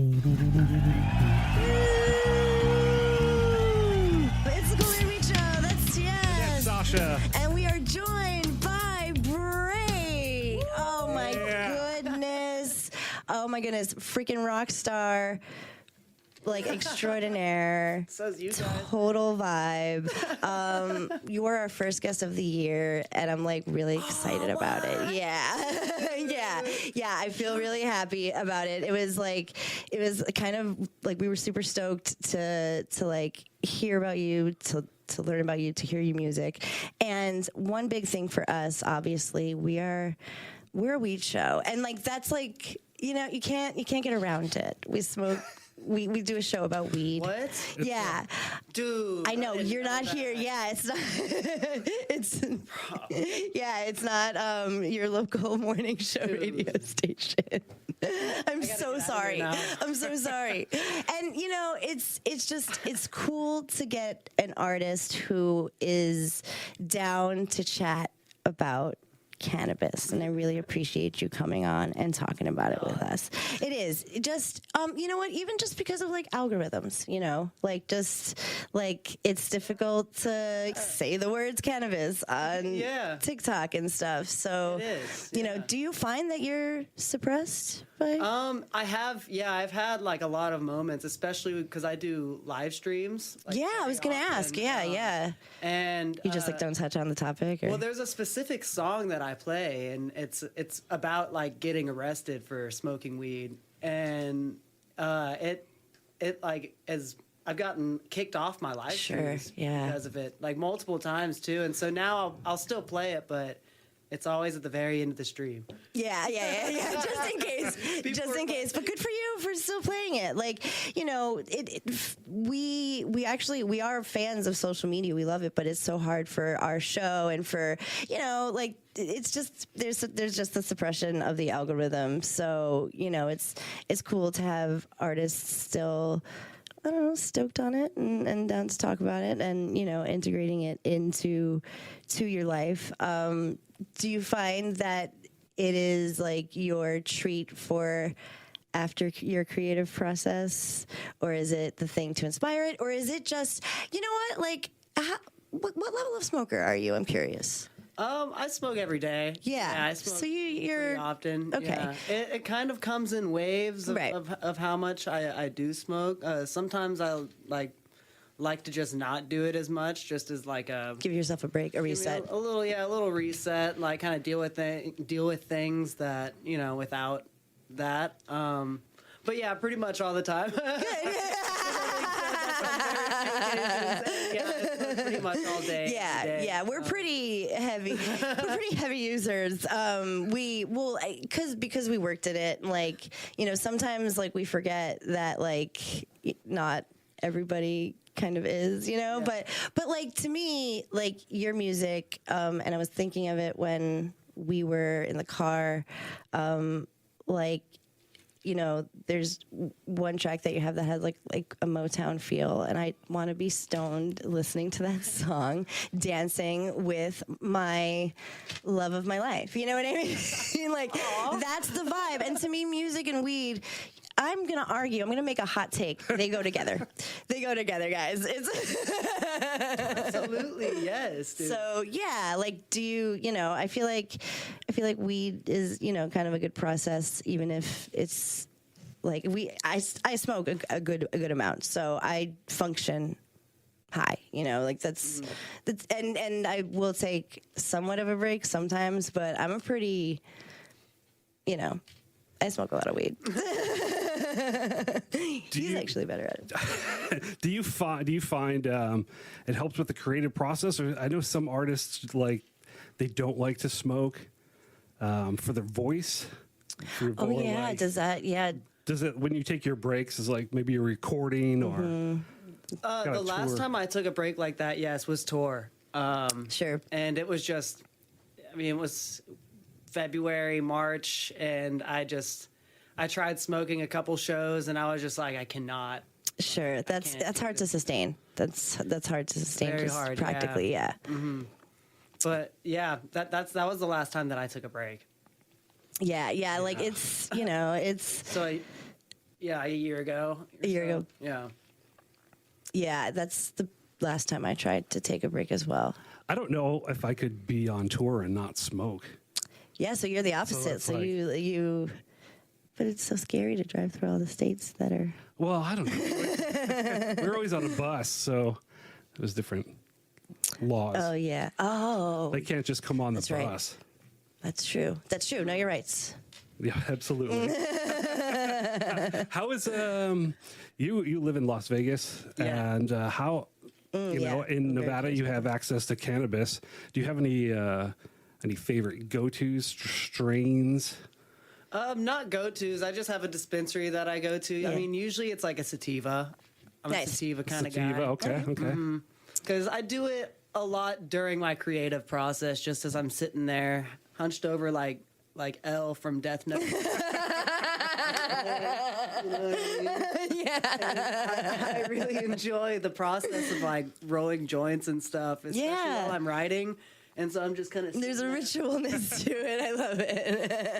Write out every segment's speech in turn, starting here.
It's the Golden Reach Show. That's Tiaz. That's Sasha. And we are joined by Bray. Oh my goodness. Oh my goodness. Freaking rock star. Like extraordinaire. Says you guys. Total vibe. You were our first guest of the year, and I'm like really excited about it. Yeah. yeah. I feel really happy about it. It was kind of like we were super stoked to like hear about you, to learn about you, to hear your music. And one big thing for us, obviously, we're a weed show, and like that's like, you know, you can't get around it. We smoke. We do a show about weed. What? Yeah. Dude. I know, you're not here. Yeah, it's not. It's not your local morning show radio station. I'm so sorry. I'm so sorry. And you know, it's cool to get an artist who is down to chat about cannabis, and I really appreciate you coming on and talking about it with us. It is just you know what, even just because of like algorithms, you know, like just like it's difficult to say the words cannabis on TikTok and stuff, so it is, you know, do you find that you're suppressed by I've had like a lot of moments, especially because I do live streams, like, I was gonna ask and you just like don't touch on the topic, or? Well, there's a specific song that I play, and it's about like getting arrested for smoking weed, and it like as I've gotten kicked off my live streams because of it, like multiple times too, and so now I'll still play it, but it's always at the very end of the stream. Yeah. Just in case. But good for you for still playing it. Like, you know, we are fans of social media. We love it, but it's so hard for our show and for, you know, like it's just there's just the suppression of the algorithm. So, you know, it's cool to have artists still, I don't know, stoked on it and down to talk about it, and, you know, integrating it into your life. Do you find that it is like your treat for after your creative process, or is it the thing to inspire it, or is it just, you know what, like what level of smoker are you? I'm curious. I smoke every day. Yeah, I smoke so you're pretty often. Okay. Yeah. It kind of comes in waves of how much I do smoke. Sometimes I like to just not do it as much, just as like a give yourself a break, a reset. A little reset, like kind of deal with things that, you know, without that. But yeah, pretty much all the time. Pretty much all day. Yeah. We're pretty heavy. We're pretty heavy users. We will because we worked at it. Like, you know, sometimes like we forget that like not everybody kind of is, you know. But like to me, like your music, and I was thinking of it when we were in the car, like, you know, there's one track that you have that has like a Motown feel, and I want to be stoned listening to that song, dancing with my love of my life. You know what I mean? Like, that's the vibe. And to me, music and weed, I'm going to argue. I'm going to make a hot take. They go together. They go together, guys. Absolutely, yes, dude. So, yeah, like, do you know, I feel like weed is, you know, kind of a good process, even if it's like I smoke a good amount. So I function high, you know, like that's and I will take somewhat of a break sometimes, but I'm a pretty, you know, I smoke a lot of weed. He's actually better at it. Do you find it helps with the creative process? Or I know some artists, like, they don't like to smoke for their voice. Oh yeah, like, does that? Yeah. Does it when you take your breaks? Is like maybe you're recording or? The last time I took a break like that, yes, was tour. Sure. And it was just, I mean, it was February, March, and I tried smoking a couple shows, and I was just like, I cannot. Sure, that's hard to sustain. That's hard to sustain. Very just hard, practically, yeah. Mm-hmm. But yeah, that was the last time that I took a break. Yeah, like it's, you know, it's. So Yeah, a year ago. A year ago. Yeah. Yeah, that's the last time I tried to take a break as well. I don't know if I could be on tour and not smoke. Yeah, so you're the opposite. it's So, like- you, but it's so scary to drive through all the states that are. Well, I don't know. We were always on a bus, so it was different laws. Oh yeah. Oh, They can't just come on the That's right. bus. that's true. That's true. No, you're right. Yeah, absolutely. How is you live in Las Vegas, Yeah. and how you know yeah. in Very Nevada you have access to cannabis? Do you have any favorite go-to strains? Not go-tos. I just have a dispensary that I go to. Yeah. I mean, usually it's like a sativa. I'm Nice. a sativa kind of Sativa, guy. okay. Because I do it a lot during my creative process, just as I'm sitting there, hunched over like L from Death Note. You know what I mean? Yeah. I really enjoy the process of like rolling joints and stuff, especially Yeah. while I'm writing. And so I'm just kind of There's a ritualness to it. I love it.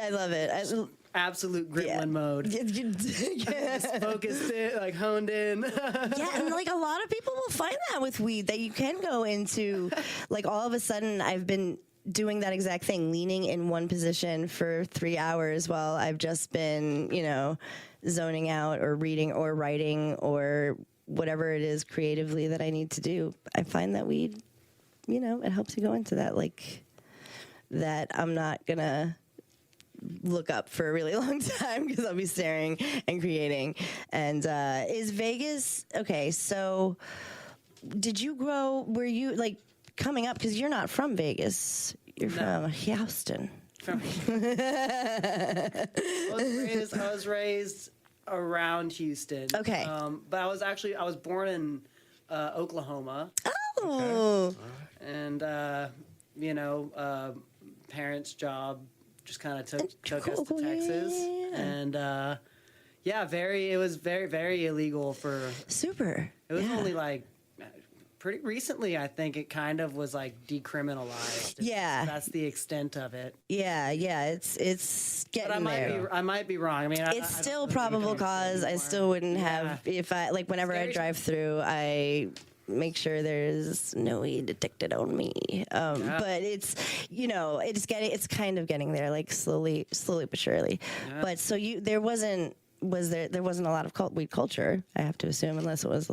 I love it. absolute gremlin Yeah. mode. Yeah, Focused in, like honed in. and like a lot of people will find that with weed that you can go into, like all of a sudden I've been doing that exact thing, leaning in one position for 3 hours while I've just been, zoning out or reading or writing or whatever it is creatively that I need to do. I find that weed, it helps you go into that, like that I'm not gonna look up for a really long time because I'll be staring and creating. And is Vegas okay? So, were you like coming up? Because you're not from Vegas. You're No. from Houston. I was raised around Houston. Okay. But I was born in Oklahoma, Oh, and parents' job just kind of took us to Cool, Texas, yeah. and it was very, very illegal for. super. It was Yeah. only like pretty recently, I think it kind of was like decriminalized. Yeah. That's the extent of it. Yeah. It's But getting there. I might be wrong. I mean, It's still probable cause. I still wouldn't have if I like whenever I Scary. drive through, I make sure there's no weed detected on me. But it's it's kind of getting there, like slowly but surely. Yeah. But so there wasn't a lot of weed culture, I have to assume, unless it was.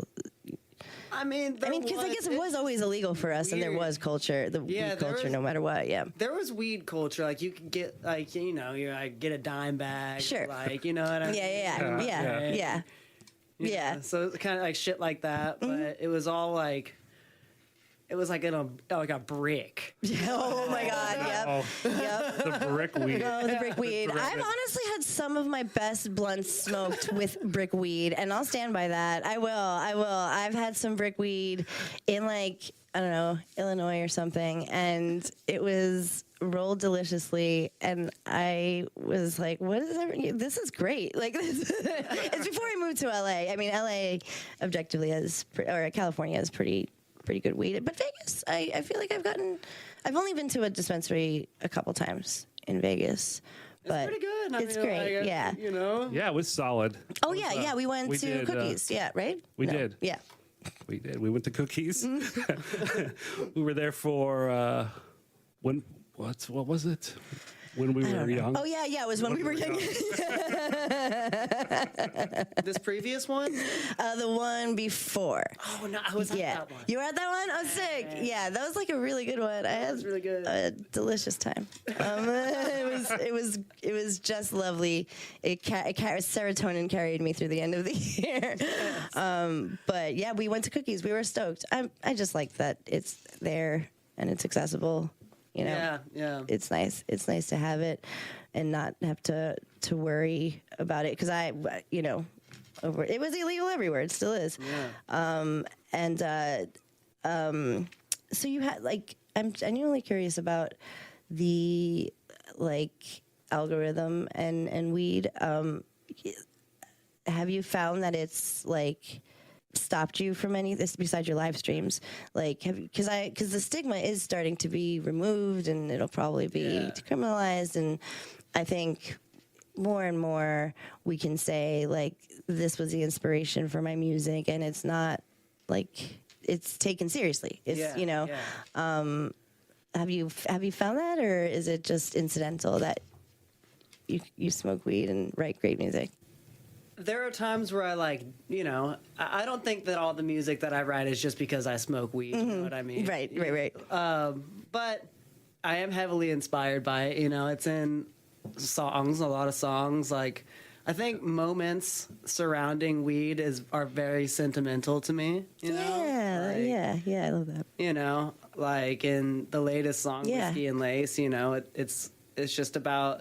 I mean, Because I guess it was always illegal for us, and there weird. was culture, Yeah, weed there culture, was- no matter what. Yeah. There was weed culture. Like you could get like you like get a dime bag. Sure. Like you know what I mean. Yeah. So it's kind of like shit like that, but it was all like. It was like in a brick. Oh my God! Yep. Oh, Yep. the brick weed. Oh, the brick weed. brick. I've honestly had some of my best blunts smoked with brick weed, and I'll stand by that. I will. I've had some brick weed in like, I don't know, Illinois or something, and it was rolled deliciously, and I was like, what is that? This is great. Like, it's before I moved to LA. I mean, LA objectively or California has pretty good weed. But Vegas, I feel like I've only been to a dispensary a couple times in Vegas. But It's pretty good. It's great, yeah. Yeah, it was solid. Oh, yeah, we went to did, Cookies. Yeah, right? we No. did. Yeah. We did. We went to Cookies. Mm-hmm. We were there for what was it? When we were young. Oh, yeah, it was when we were young. This previous one. The one before. Oh no, I was at Yeah. that one. You were at that one? Oh, sick. Yeah, that was like a really good one. I had was really good. a delicious time. It was just lovely. Serotonin carried me through the end of the year. But yeah, we went to Cookies. We were stoked. I just like that it's there and it's accessible. Yeah. It's nice. It's nice to have it and not have to worry about it because it was illegal everywhere. It still is. Yeah. So you had like, I'm genuinely curious about the like algorithm and weed. Have you found that it's like stopped you from any this besides your live streams? Like, because the stigma is starting to be removed, and it'll probably be decriminalized, and I think more and more we can say like this was the inspiration for my music, and it's not like it's taken seriously. It's have you found that, or is it just incidental that you smoke weed and write great music? There are times where I I don't think that all the music that I write is just because I smoke weed. You know what I mean? Right. But I am heavily inspired by it. You know, it's in songs, a lot of songs. Like, I think moments surrounding weed are very sentimental to me. You know? Yeah, I love that. You know, like in the latest song, Whiskey and Lace. You know, it's just about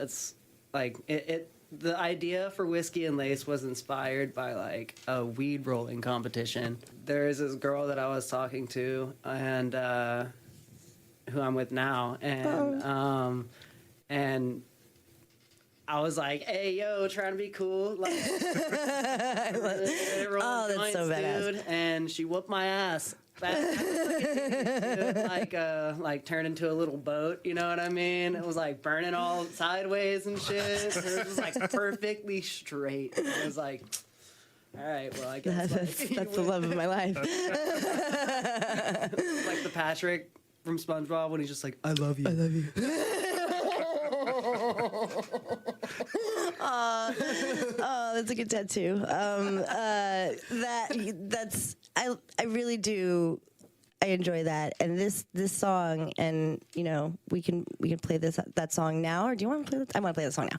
the idea for Whiskey and Lace was inspired by like a weed rolling competition. There is this girl that I was talking to, and who I'm with now, and I was like, "Hey, yo, trying to be cool." Like, That's so badass. Dude. And she whooped my ass. Like turned into a little boat, you know what I mean? It was like burning all sideways and shit. It was like perfectly straight. It was like, all right, well, I guess that's the love of my life. Like the Patrick from SpongeBob when he's just like, "I love you." I love you. Oh, that's a good tattoo. I really do. I enjoy that, and this song, and you know, we can play that song now, or do you want to play that? I want to play that song now,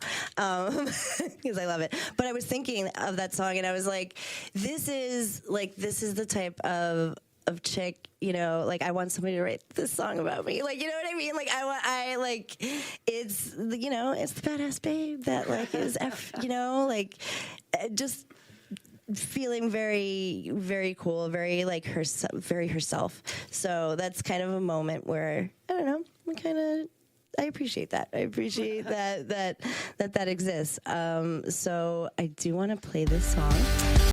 because I love it. But I was thinking of that song, and I was like, this is the type of chick, you know, like I want somebody to write this song about me, like, you know what I mean? Like it's, you know, it's the badass babe that like is you know, like just feeling very, very cool, very like very herself. So that's kind of a moment where I don't know, I appreciate that. I appreciate that exists. So I do want to play this song.